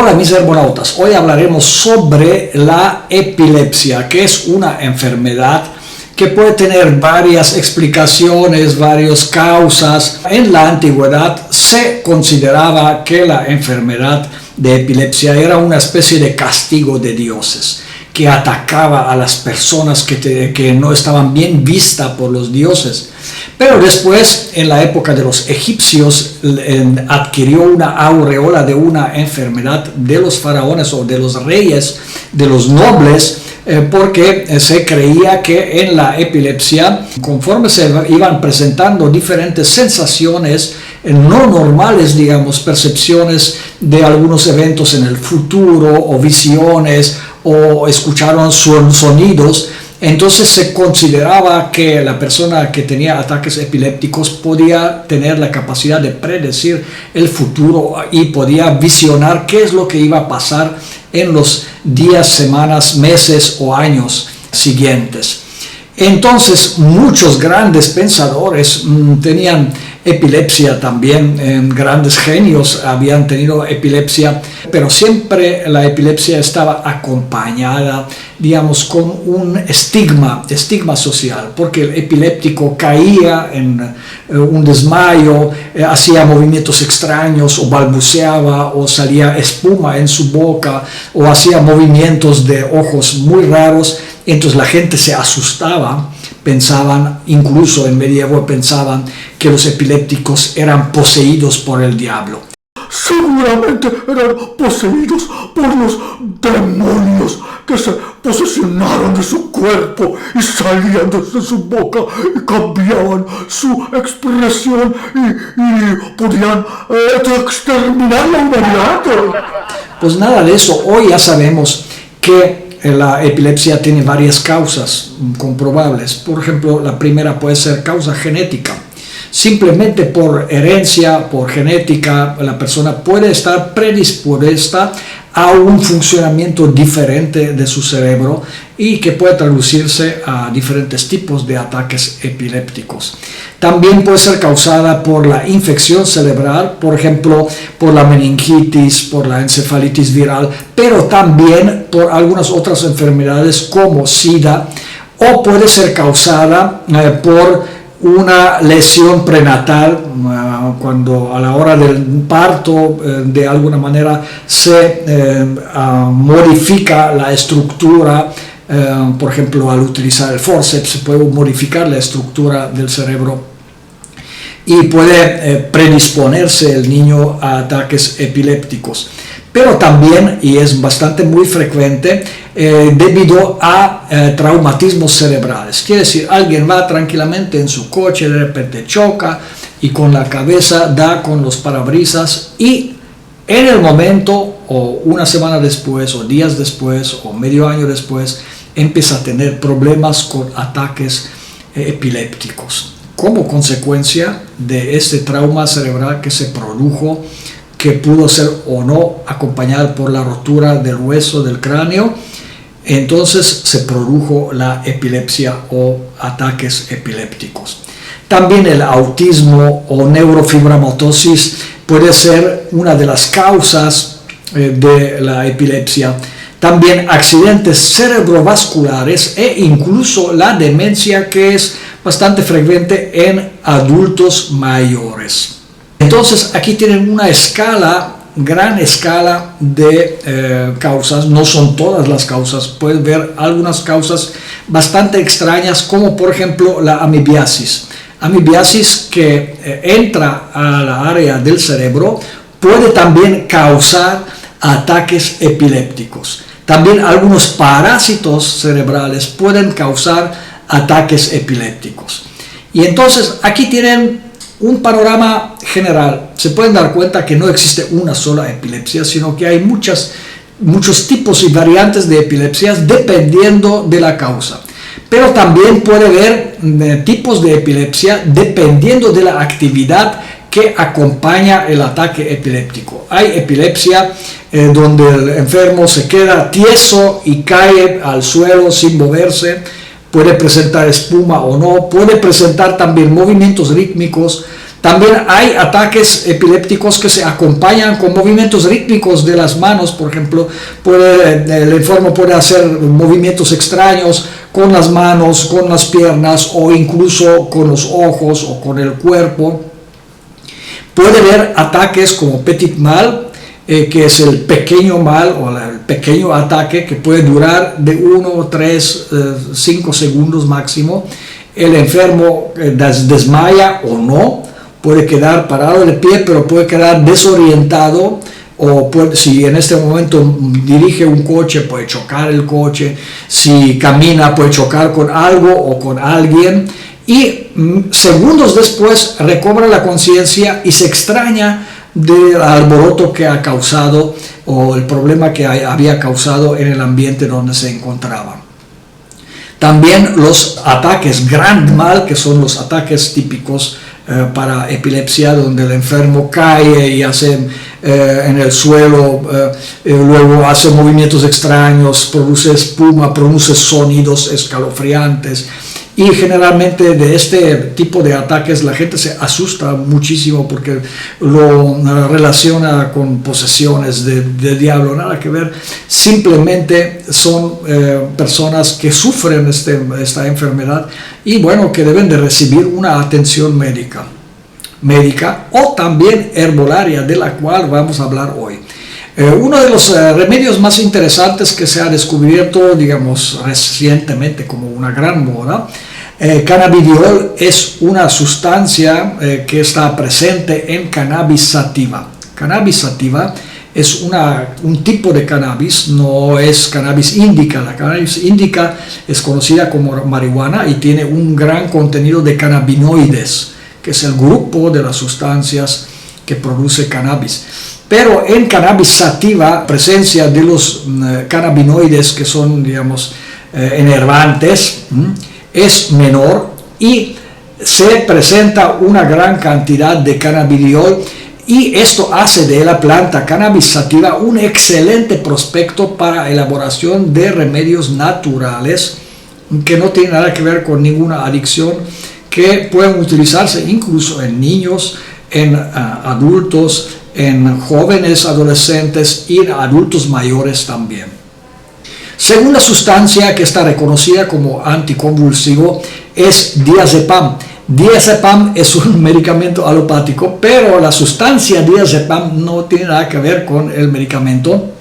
Hola mis hermonautas, hoy hablaremos sobre la epilepsia, que es una enfermedad que puede tener varias explicaciones, varias causas. En la antigüedad se consideraba que la enfermedad de epilepsia era una especie de castigo de dioses, que atacaba a las personas que no estaban bien vistas por los dioses. Pero después, en la época de los egipcios, adquirió una aureola de una enfermedad de los faraones o de los reyes, de los nobles, porque se creía que en la epilepsia, conforme se iban presentando diferentes sensaciones no normales, digamos, percepciones de algunos eventos en el futuro o visiones o escucharon sonidos, entonces se consideraba que la persona que tenía ataques epilépticos podía tener la capacidad de predecir el futuro y podía visionar qué es lo que iba a pasar en los días, semanas, meses o años siguientes. Entonces muchos grandes pensadores tenían epilepsia también, grandes genios habían tenido epilepsia, pero siempre la epilepsia estaba acompañada, digamos, con un estigma social, porque el epiléptico caía en un desmayo, hacía movimientos extraños o balbuceaba o salía espuma en su boca o hacía movimientos de ojos muy raros. Entonces la gente se asustaba, pensaban, incluso en medievo pensaban que los epilépticos eran poseídos por el diablo. Seguramente eran poseídos por los demonios que se posesionaron de su cuerpo y salían desde su boca y cambiaban su expresión y podían exterminar la humanidad. Pues nada de eso, hoy ya sabemos que la epilepsia tiene varias causas comprobables. Por ejemplo, la primera puede ser causa genética. Simplemente por herencia, por genética, la persona puede estar predispuesta a un funcionamiento diferente de su cerebro y que puede traducirse a diferentes tipos de ataques epilépticos. También puede ser causada por la infección cerebral, por ejemplo, por la meningitis, por la encefalitis viral, pero también por algunas otras enfermedades como SIDA, o puede ser causada por una lesión prenatal, cuando a la hora del parto de alguna manera se modifica la estructura, por ejemplo al utilizar el forceps se puede modificar la estructura del cerebro y puede predisponerse el niño a ataques epilépticos. Pero también, y es bastante muy frecuente, debido a traumatismos cerebrales. Quiere decir, alguien va tranquilamente en su coche, de repente choca y con la cabeza da con los parabrisas y en el momento o una semana después o días después o medio año después empieza a tener problemas con ataques epilépticos como consecuencia de este trauma cerebral que se produjo, que pudo ser o no acompañado por la rotura del hueso del cráneo. Entonces se produjo la epilepsia o ataques epilépticos. También el autismo o neurofibromatosis puede ser una de las causas de la epilepsia. También accidentes cerebrovasculares e incluso la demencia, que es bastante frecuente en adultos mayores. Entonces aquí tienen una escala, gran escala de causas. No son todas las causas, pueden ver algunas causas bastante extrañas, como por ejemplo la amibiasis. Amibiasis que entra a la área del cerebro puede también causar ataques epilépticos. También algunos parásitos cerebrales pueden causar ataques epilépticos. Y entonces aquí tienen un panorama general. Se pueden dar cuenta que no existe una sola epilepsia, sino que hay muchos tipos y variantes de epilepsias dependiendo de la causa. Pero también puede haber tipos de epilepsia dependiendo de la actividad que acompaña el ataque epiléptico. Hay epilepsia donde el enfermo se queda tieso y cae al suelo sin moverse. Puede presentar espuma o no, puede presentar también movimientos rítmicos, También hay ataques epilépticos que se acompañan con movimientos rítmicos de las manos. Por ejemplo, el enfermo puede hacer movimientos extraños con las manos, con las piernas o incluso con los ojos o con el cuerpo. Puede haber ataques como petit mal, que es el pequeño mal o el pequeño ataque que puede durar de 1, 3, 5 segundos máximo. El enfermo desmaya o no, puede quedar parado de pie, pero puede quedar desorientado, o si en este momento dirige un coche puede chocar el coche, si camina puede chocar con algo o con alguien, y segundos después recobra la conciencia y se extraña del alboroto que ha causado o el problema que había causado en el ambiente donde se encontraba. También los ataques grand mal, que son los ataques típicos para epilepsia, donde el enfermo cae y hace en el suelo, luego hace movimientos extraños, produce espuma, produce sonidos escalofriantes. Y generalmente de este tipo de ataques la gente se asusta muchísimo porque lo relaciona con posesiones de diablo, nada que ver. Simplemente son personas que sufren esta enfermedad y bueno, que deben de recibir una atención médica o también herbolaria, de la cual vamos a hablar hoy. Uno de los remedios más interesantes que se ha descubierto, digamos, recientemente como una gran moda, cannabidiol es una sustancia que está presente en Cannabis sativa. Cannabis sativa es un tipo de cannabis, no es cannabis indica. La cannabis indica es conocida como marihuana y tiene un gran contenido de cannabinoides, que es el grupo de las sustancias que produce cannabis. Pero en cannabis sativa, presencia de los cannabinoides que son, digamos, enervantes, es menor y se presenta una gran cantidad de cannabidiol, y esto hace de la planta Cannabis sativa un excelente prospecto para elaboración de remedios naturales que no tienen nada que ver con ninguna adicción, que pueden utilizarse incluso en niños, en adultos, en jóvenes adolescentes y en adultos mayores también. Segunda sustancia que está reconocida como anticonvulsivo es diazepam. Diazepam es un medicamento alopático, pero la sustancia diazepam no tiene nada que ver con el medicamento.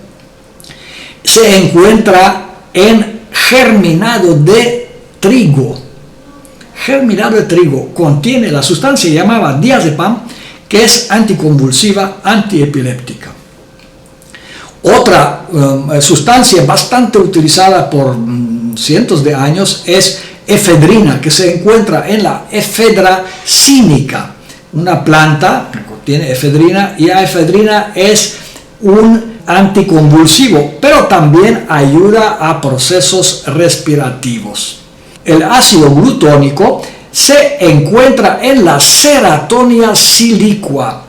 Se encuentra en germinado de trigo. Germinado de trigo contiene la sustancia llamada diazepam, que es anticonvulsiva, antiepiléptica. Otra sustancia bastante utilizada por cientos de años es efedrina, que se encuentra en la Ephedra cínica, una planta que contiene efedrina, y la efedrina es un anticonvulsivo, pero también ayuda a procesos respirativos. El ácido glutónico se encuentra en la Ceratonia silicua,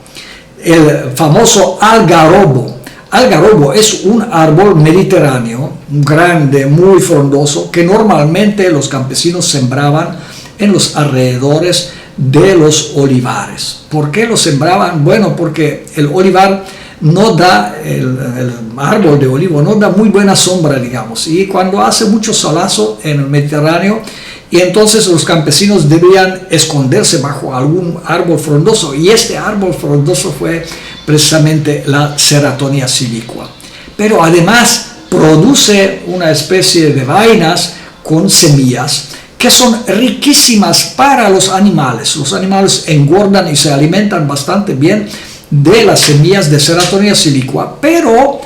el famoso algarrobo. Algarrobo es un árbol mediterráneo, grande, muy frondoso, que normalmente los campesinos sembraban en los alrededores de los olivares. ¿Por qué lo sembraban? Bueno, porque el olivar no da, el árbol de olivo no da muy buena sombra, digamos, y cuando hace mucho solazo en el Mediterráneo, y entonces los campesinos debían esconderse bajo algún árbol frondoso, y este árbol frondoso fue precisamente la Ceratonia silicua. Pero además produce una especie de vainas con semillas que son riquísimas para los animales. Los animales engordan y se alimentan bastante bien de las semillas de Ceratonia silicua, pero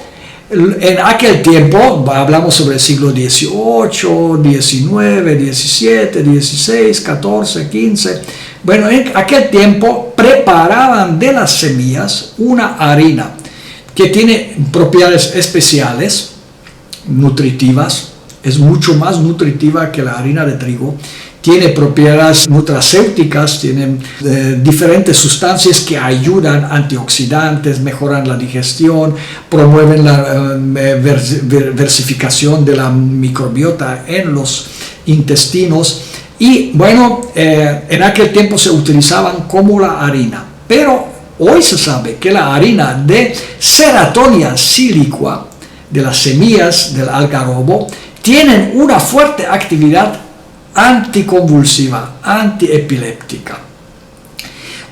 en aquel tiempo, hablamos sobre el siglo XVIII, XIX, XVII, XVI, XIV, XV, bueno, en aquel tiempo preparaban de las semillas una harina que tiene propiedades especiales, nutritivas, es mucho más nutritiva que la harina de trigo, tiene propiedades nutracéuticas, tiene diferentes sustancias que ayudan, antioxidantes, mejoran la digestión, promueven la versificación de la microbiota en los intestinos, Y bueno, en aquel tiempo se utilizaban como la harina, pero hoy se sabe que la harina de Ceratonia silicua, de las semillas del algarrobo, tienen una fuerte actividad anticonvulsiva, antiepiléptica.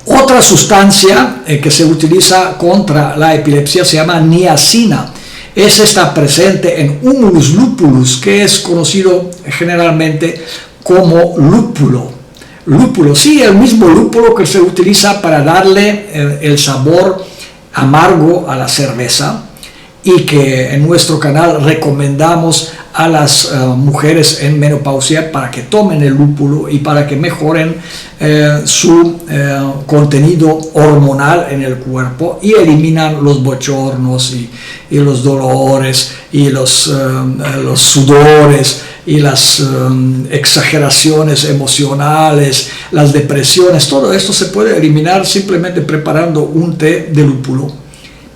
Otra sustancia que se utiliza contra la epilepsia se llama niacina. Está presente en Humulus lupulus, que es conocido generalmente como lúpulo. Lúpulo, sí, el mismo lúpulo que se utiliza para darle el sabor amargo a la cerveza, y que en nuestro canal recomendamos a las mujeres en menopausia para que tomen el lúpulo y para que mejoren su contenido hormonal en el cuerpo y eliminan los bochornos y los dolores y los sudores y las exageraciones emocionales, las depresiones. Todo esto se puede eliminar simplemente preparando un té de lúpulo.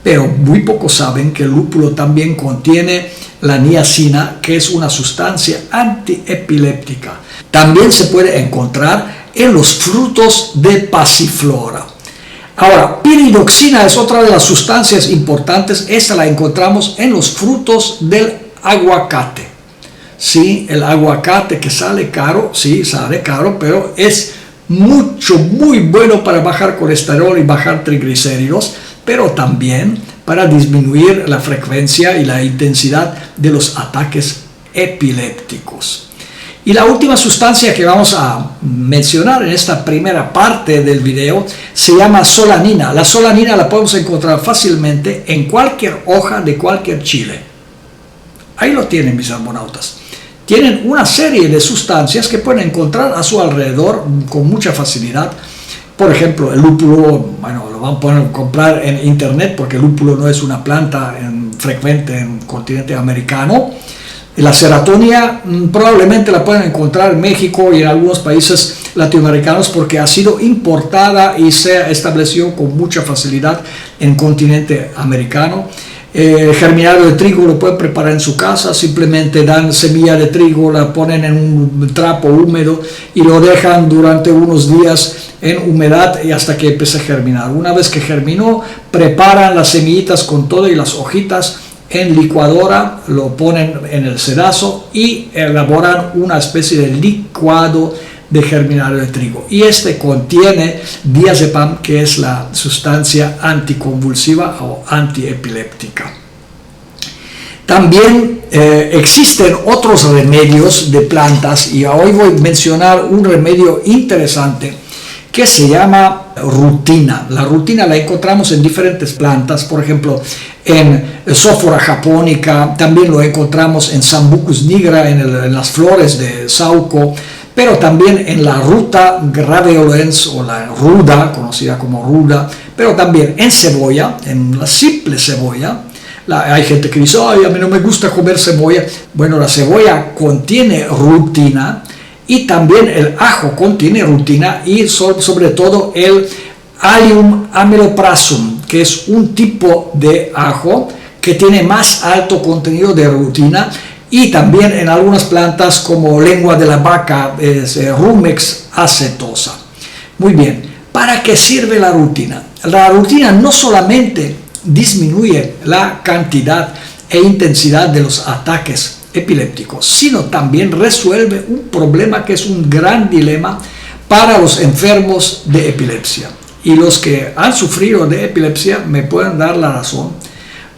Pero muy pocos saben que el lúpulo también contiene la niacina, que es una sustancia antiepiléptica. También se puede encontrar en los frutos de pasiflora. Ahora, piridoxina es otra de las sustancias importantes. Esta la encontramos en los frutos del aguacate. Sí, el aguacate que sale caro, sí, sale caro, pero es muy bueno para bajar colesterol y bajar triglicéridos, pero también para disminuir la frecuencia y la intensidad de los ataques epilépticos. Y la última sustancia que vamos a mencionar en esta primera parte del video se llama solanina. La solanina la podemos encontrar fácilmente en cualquier hoja de cualquier chile. Ahí lo tienen, mis armonautas. Tienen una serie de sustancias que pueden encontrar a su alrededor con mucha facilidad. Por ejemplo, el lúpulo, bueno, lo van a poder comprar en internet porque el lúpulo no es una planta frecuente en el continente americano. La ceratonia probablemente la pueden encontrar en México y en algunos países latinoamericanos porque ha sido importada y se estableció con mucha facilidad en el continente americano. Germinado de trigo lo pueden preparar en su casa, simplemente dan semilla de trigo, la ponen en un trapo húmedo y lo dejan durante unos días en humedad y hasta que empiece a germinar. Una vez que germinó, preparan las semillitas con todo y las hojitas en licuadora, lo ponen en el sedazo y elaboran una especie de licuado de germinario de trigo. Y este contiene diazepam, que es la sustancia anticonvulsiva o antiepiléptica. También existen otros remedios de plantas y hoy voy a mencionar un remedio interesante que se llama rutina. La rutina la encontramos en diferentes plantas, por ejemplo en Sophora japonica, también lo encontramos en Sambucus nigra, en las flores de Sauco, pero también en la ruta graveolens o la ruda, conocida como ruda, pero también en cebolla, en la simple cebolla. Hay gente que dice, ay, a mí no me gusta comer cebolla. Bueno, la cebolla contiene rutina y también el ajo contiene rutina y sobre todo el Allium amyloprasum, que es un tipo de ajo que tiene más alto contenido de rutina. Y también en algunas plantas como lengua de la vaca, Rumex acetosa. Muy bien, ¿para qué sirve la rutina? La rutina no solamente disminuye la cantidad e intensidad de los ataques epilépticos, sino también resuelve un problema que es un gran dilema para los enfermos de epilepsia. Y los que han sufrido de epilepsia me pueden dar la razón.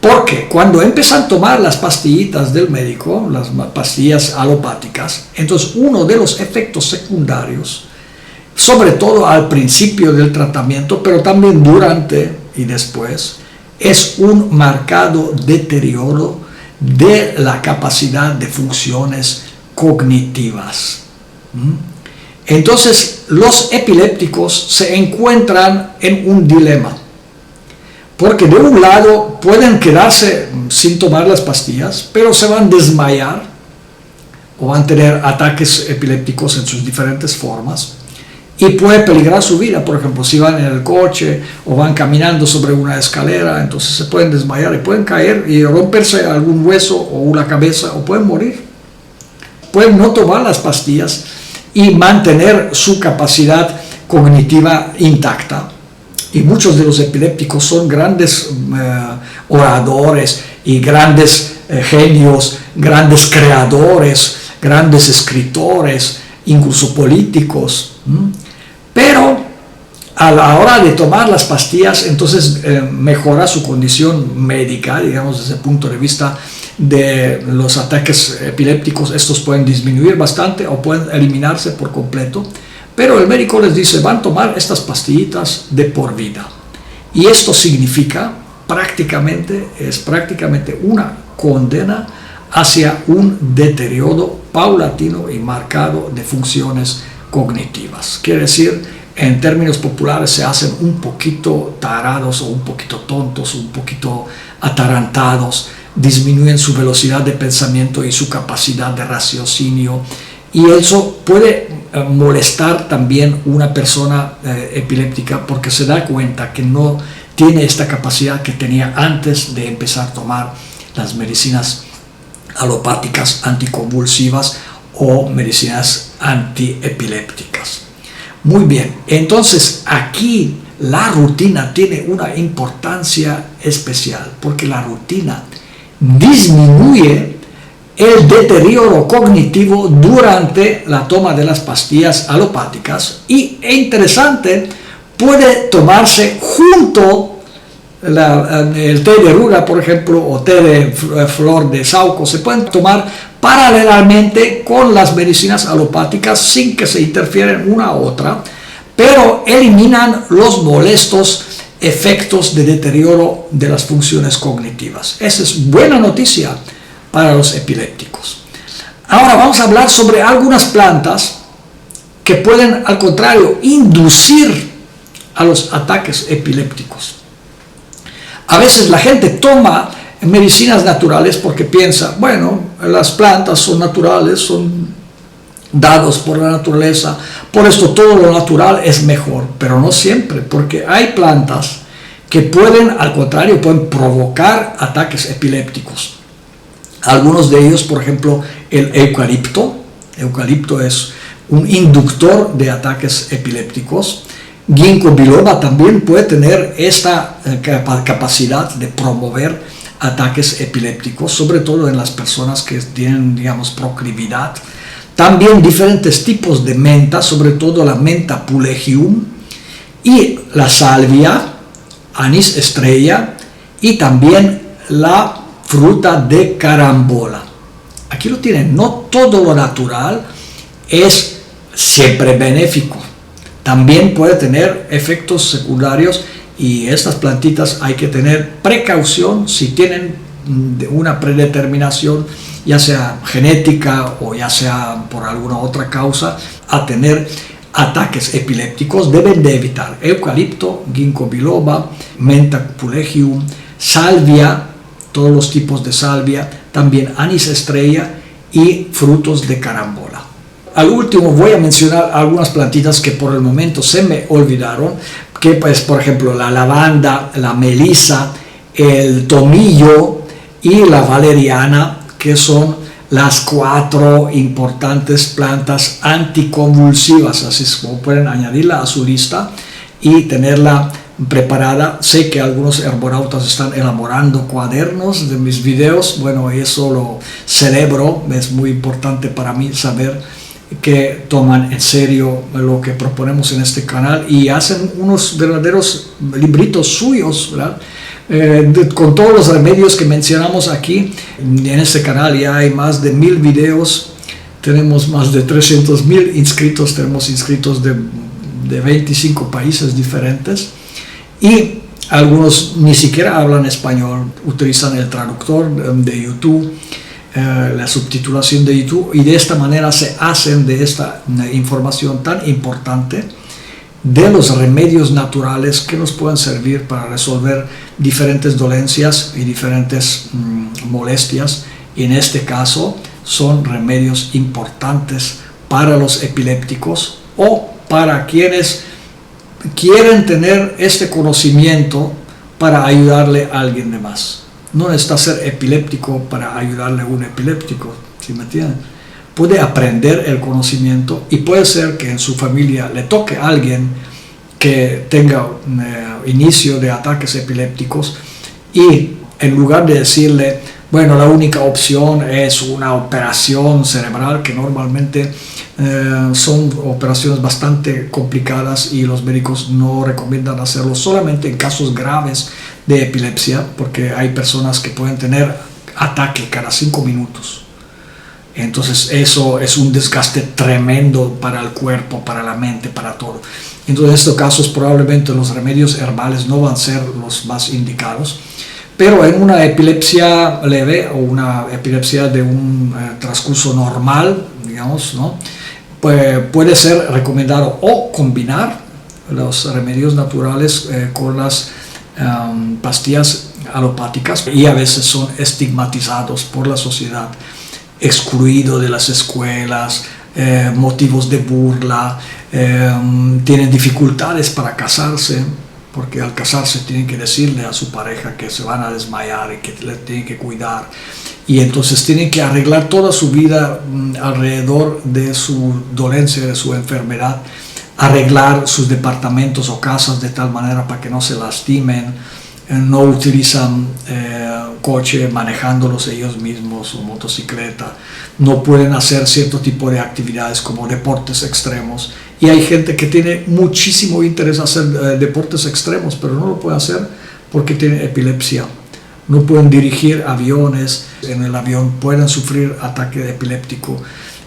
Porque cuando empiezan a tomar las pastillitas del médico, las pastillas alopáticas, entonces uno de los efectos secundarios, sobre todo al principio del tratamiento, pero también durante y después, es un marcado deterioro de la capacidad de funciones cognitivas. Entonces los epilépticos se encuentran en un dilema. Porque de un lado pueden quedarse sin tomar las pastillas, pero se van a desmayar o van a tener ataques epilépticos en sus diferentes formas y puede peligrar su vida. Por ejemplo, si van en el coche o van caminando sobre una escalera, entonces se pueden desmayar y pueden caer y romperse algún hueso o una cabeza o pueden morir. Pueden no tomar las pastillas y mantener su capacidad cognitiva intacta. Y muchos de los epilépticos son grandes oradores y grandes genios, grandes creadores, grandes escritores, incluso políticos. Pero a la hora de tomar las pastillas, entonces mejora su condición médica, digamos, desde el punto de vista de los ataques epilépticos. Estos pueden disminuir bastante o pueden eliminarse por completo. Pero el médico les dice, van a tomar estas pastillitas de por vida. Y esto significa es prácticamente una condena hacia un deterioro paulatino y marcado de funciones cognitivas. Quiere decir, en términos populares, se hacen un poquito tarados o un poquito tontos, un poquito atarantados, disminuyen su velocidad de pensamiento y su capacidad de raciocinio. Y eso puede molestar también una persona epiléptica porque se da cuenta que no tiene esta capacidad que tenía antes de empezar a tomar las medicinas alopáticas anticonvulsivas o medicinas antiepilépticas. Muy bien, entonces aquí la rutina tiene una importancia especial porque la rutina disminuye el deterioro cognitivo durante la toma de las pastillas alopáticas y, interesante, puede tomarse junto el té de ruda, por ejemplo, o té de flor de saúco, se pueden tomar paralelamente con las medicinas alopáticas sin que se interfieran una a otra, pero eliminan los molestos efectos de deterioro de las funciones cognitivas. Esa es buena noticia para los epilépticos. Ahora vamos a hablar sobre algunas plantas que pueden, al contrario, inducir a los ataques epilépticos. A veces la gente toma medicinas naturales porque piensa, bueno, las plantas son naturales, son dados por la naturaleza, por esto todo lo natural es mejor, pero no siempre, porque hay plantas que pueden, al contrario, pueden provocar ataques epilépticos. Algunos de ellos, por ejemplo, el eucalipto. Eucalipto es un inductor de ataques epilépticos. Ginkgo biloba también puede tener esta capacidad de promover ataques epilépticos, sobre todo en las personas que tienen, digamos, proclividad. También diferentes tipos de menta, sobre todo la menta pulegium y la salvia, anís estrella y también la fruta de carambola. Aquí lo tienen, no todo lo natural es siempre benéfico. También puede tener efectos secundarios y estas plantitas hay que tener precaución si tienen una predeterminación, ya sea genética o ya sea por alguna otra causa, a tener ataques epilépticos. Deben de evitar eucalipto, ginkgo biloba, menta pulegium, salvia, todos los tipos de salvia, también anís estrella y frutos de carambola. Al último voy a mencionar algunas plantitas que por el momento se me olvidaron, que pues por ejemplo la lavanda, la melisa, el tomillo y la valeriana, que son las 4 importantes plantas anticonvulsivas, así es como pueden añadirla a su lista y tenerla preparada. Sé que algunos herborautas están elaborando cuadernos de mis videos, bueno, eso lo celebro, es muy importante para mí saber que toman en serio lo que proponemos en este canal y hacen unos verdaderos libritos suyos, ¿verdad? Con todos los remedios que mencionamos aquí. En este canal ya hay más de 1000 videos, tenemos más de 300,000 inscritos, tenemos inscritos de 25 países diferentes y algunos ni siquiera hablan español, utilizan el traductor de YouTube, la subtitulación de YouTube, y de esta manera se hacen de esta información tan importante de los remedios naturales que nos pueden servir para resolver diferentes dolencias y diferentes molestias. Y en este caso son remedios importantes para los epilépticos o para quienes quieren tener este conocimiento para ayudarle a alguien de más. No necesita ser epiléptico para ayudarle a un epiléptico, ¿sí me entienden? puede aprender el conocimiento y puede ser que en su familia le toque a alguien que tenga un inicio de ataques epilépticos y en lugar de decirle, bueno, la única opción es una operación cerebral, que normalmente son operaciones bastante complicadas y los médicos no recomiendan hacerlo solamente en casos graves de epilepsia, porque hay personas que pueden tener ataque cada 5 minutos. Entonces eso es un desgaste tremendo para el cuerpo, para la mente, para todo. Entonces en estos casos probablemente los remedios herbales no van a ser los más indicados. Pero en una epilepsia leve o una epilepsia de un transcurso normal, digamos, ¿no? Pues puede ser recomendado o combinar los remedios naturales con las pastillas alopáticas, y a veces son estigmatizados por la sociedad, excluidos de las escuelas, motivos de burla, tienen dificultades para casarse, porque al casarse tienen que decirle a su pareja que se van a desmayar y que le tienen que cuidar, y entonces tienen que arreglar toda su vida alrededor de su dolencia, de su enfermedad, arreglar sus departamentos o casas de tal manera para que no se lastimen, no utilizan coche manejándolos ellos mismos o motocicleta, no pueden hacer cierto tipo de actividades como deportes extremos. Y hay gente que tiene muchísimo interés en hacer deportes extremos, pero no lo puede hacer porque tiene epilepsia. No pueden dirigir aviones, en el avión pueden sufrir ataque epiléptico.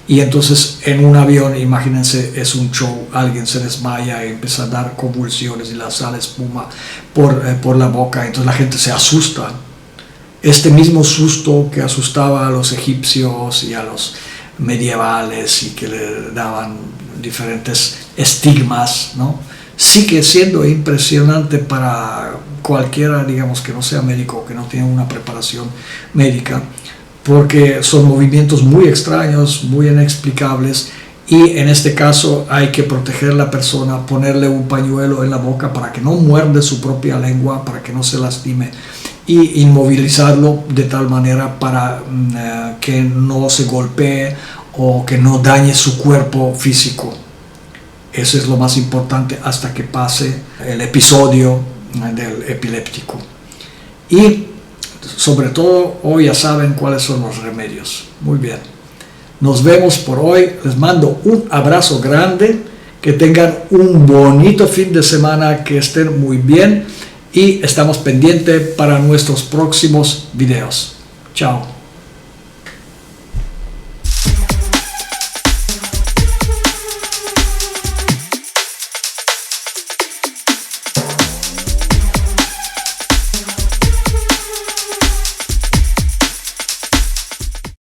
Y entonces en un avión, imagínense, es un show, alguien se desmaya y empieza a dar convulsiones y la sale espuma por la boca, entonces la gente se asusta. Este mismo susto que asustaba a los egipcios y a los medievales y que le daban diferentes estigmas, ¿no? Sigue siendo impresionante para cualquiera, digamos, que no sea médico, que no tiene una preparación médica, porque son movimientos muy extraños, muy inexplicables, y en este caso hay que proteger a la persona, ponerle un pañuelo en la boca para que no muerde su propia lengua, para que no se lastime, y inmovilizarlo de tal manera para que no se golpee o que no dañe su cuerpo físico. Eso es lo más importante hasta que pase el episodio del epiléptico. Y sobre todo, hoy ya saben cuáles son los remedios. Muy bien. Nos vemos por hoy. Les mando un abrazo grande. Que tengan un bonito fin de semana. Que estén muy bien. Y estamos pendientes para nuestros próximos videos. Chao.